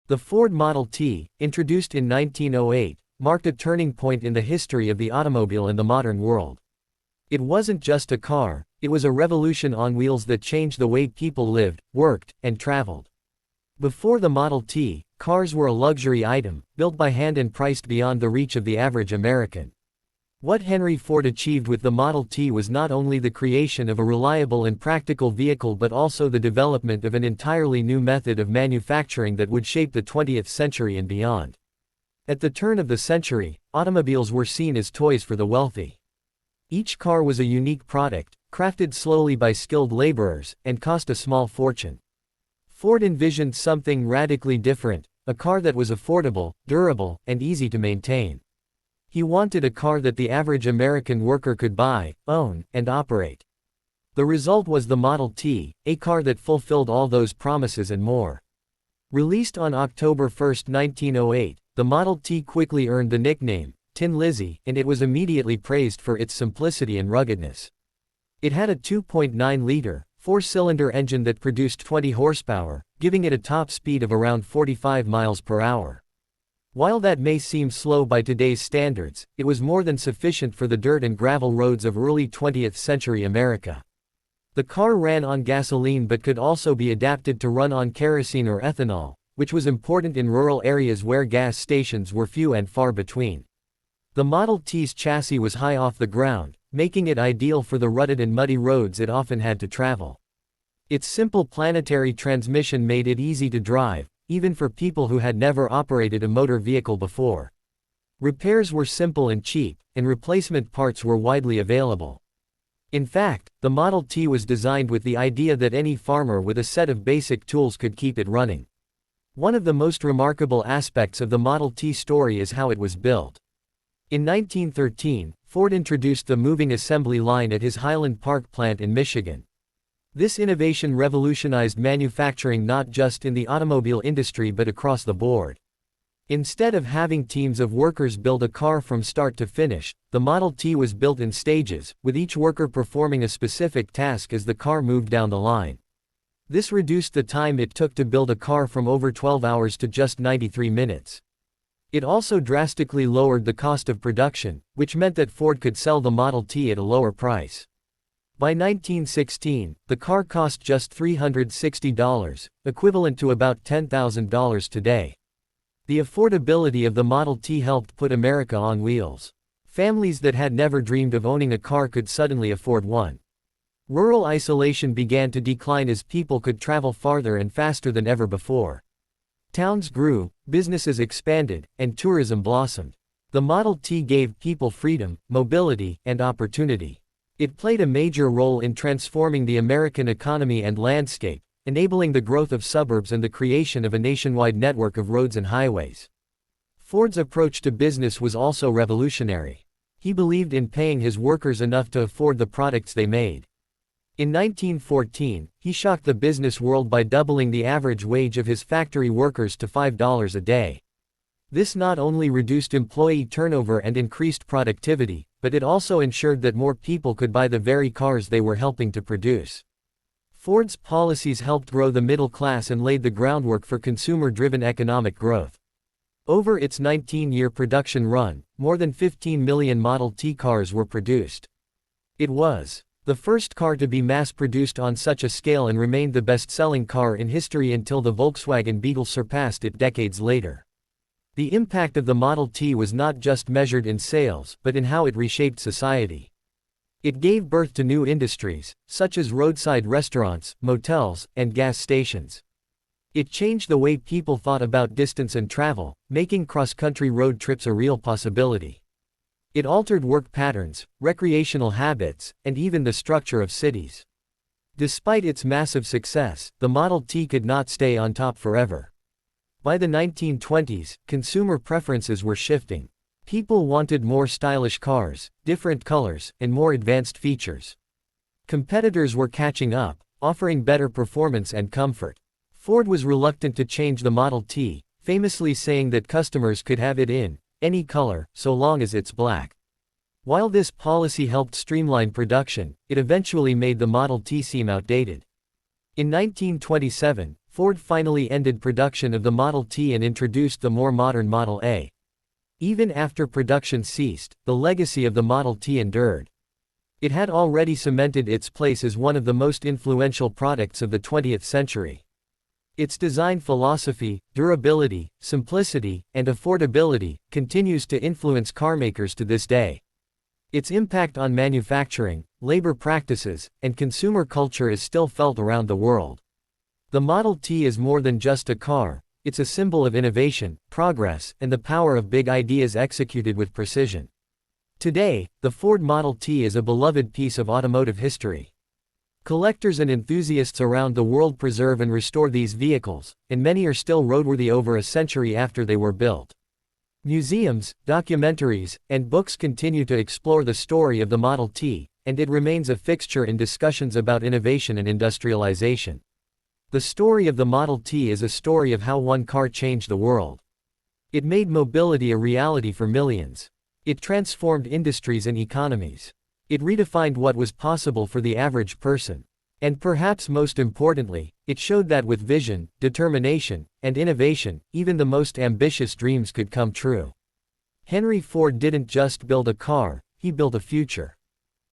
The Ford Model T, introduced in 1908, marked a turning point in the history of the automobile and the modern world. It wasn't just a car, it was a revolution on wheels that changed the way people lived, worked, and traveled. Before the Model T, cars were a luxury item, built by hand and priced beyond the reach of the average American. What Henry Ford achieved with the Model T was not only the creation of a reliable and practical vehicle but also the development of an entirely new method of manufacturing that would shape the 20th century and beyond. At the turn of the century, automobiles were seen as toys for the wealthy. Each car was a unique product, crafted slowly by skilled laborers, and cost a small fortune. Ford envisioned something radically different, a car that was affordable, durable, and easy to maintain. He wanted a car that the average American worker could buy, own, and operate. The result was the Model T, a car that fulfilled all those promises and more. Released on October 1, 1908, the Model T quickly earned the nickname, Tin Lizzie, and it was immediately praised for its simplicity and ruggedness. It had a 2.9-liter, four-cylinder engine that produced 20 horsepower, giving it a top speed of around 45 miles per hour. While that may seem slow by today's standards, it was more than sufficient for the dirt and gravel roads of early 20th century America. The car ran on gasoline but could also be adapted to run on kerosene or ethanol, which was important in rural areas where gas stations were few and far between. The Model T's chassis was high off the ground, making it ideal for the rutted and muddy roads it often had to travel. Its simple planetary transmission made it easy to drive, even for people who had never operated a motor vehicle before. Repairs were simple and cheap, and replacement parts were widely available. In fact, the Model T was designed with the idea that any farmer with a set of basic tools could keep it running. One of the most remarkable aspects of the Model T story is how it was built. In 1913, Ford introduced the moving assembly line at his Highland Park plant in Michigan. This innovation revolutionized manufacturing not just in the automobile industry but across the board. Instead of having teams of workers build a car from start to finish, the Model T was built in stages, with each worker performing a specific task as the car moved down the line. This reduced the time it took to build a car from over 12 hours to just 93 minutes. It also drastically lowered the cost of production, which meant that Ford could sell the Model T at a lower price. By 1916, the car cost just $360, equivalent to about $10,000 today. The affordability of the Model T helped put America on wheels. Families that had never dreamed of owning a car could suddenly afford one. Rural isolation began to decline as people could travel farther and faster than ever before. Towns grew, businesses expanded, and tourism blossomed. The Model T gave people freedom, mobility, and opportunity. It played a major role in transforming the American economy and landscape, enabling the growth of suburbs and the creation of a nationwide network of roads and highways. Ford's approach to business was also revolutionary. He believed in paying his workers enough to afford the products they made. In 1914, he shocked the business world by doubling the average wage of his factory workers to $5 a day. This not only reduced employee turnover and increased productivity, but it also ensured that more people could buy the very cars they were helping to produce. Ford's policies helped grow the middle class and laid the groundwork for consumer-driven economic growth. Over its 19-year production run, more than 15 million Model T cars were produced. It was the first car to be mass-produced on such a scale and remained the best-selling car in history until the Volkswagen Beetle surpassed it decades later. The impact of the Model T was not just measured in sales, but in how it reshaped society. It gave birth to new industries, such as roadside restaurants, motels, and gas stations. It changed the way people thought about distance and travel, making cross-country road trips a real possibility. It altered work patterns, recreational habits, and even the structure of cities. Despite its massive success, the Model T could not stay on top forever. By the 1920s, consumer preferences were shifting. People wanted more stylish cars, different colors, and more advanced features. Competitors were catching up, offering better performance and comfort. Ford was reluctant to change the Model T, famously saying that customers could have it in any color, so long as it's black. While this policy helped streamline production, it eventually made the Model T seem outdated. In 1927, Ford finally ended production of the Model T and introduced the more modern Model A. Even after production ceased, the legacy of the Model T endured. It had already cemented its place as one of the most influential products of the 20th century. Its design philosophy, durability, simplicity, and affordability continues to influence carmakers to this day. Its impact on manufacturing, labor practices, and consumer culture is still felt around the world. The Model T is more than just a car, it's a symbol of innovation, progress, and the power of big ideas executed with precision. Today, the Ford Model T is a beloved piece of automotive history. Collectors and enthusiasts around the world preserve and restore these vehicles, and many are still roadworthy over a century after they were built. Museums, documentaries, and books continue to explore the story of the Model T, and it remains a fixture in discussions about innovation and industrialization. The story of the Model T is a story of how one car changed the world. It made mobility a reality for millions. It transformed industries and economies. It redefined what was possible for the average person. And perhaps most importantly, it showed that with vision, determination, and innovation, even the most ambitious dreams could come true. Henry Ford didn't just build a car, he built a future.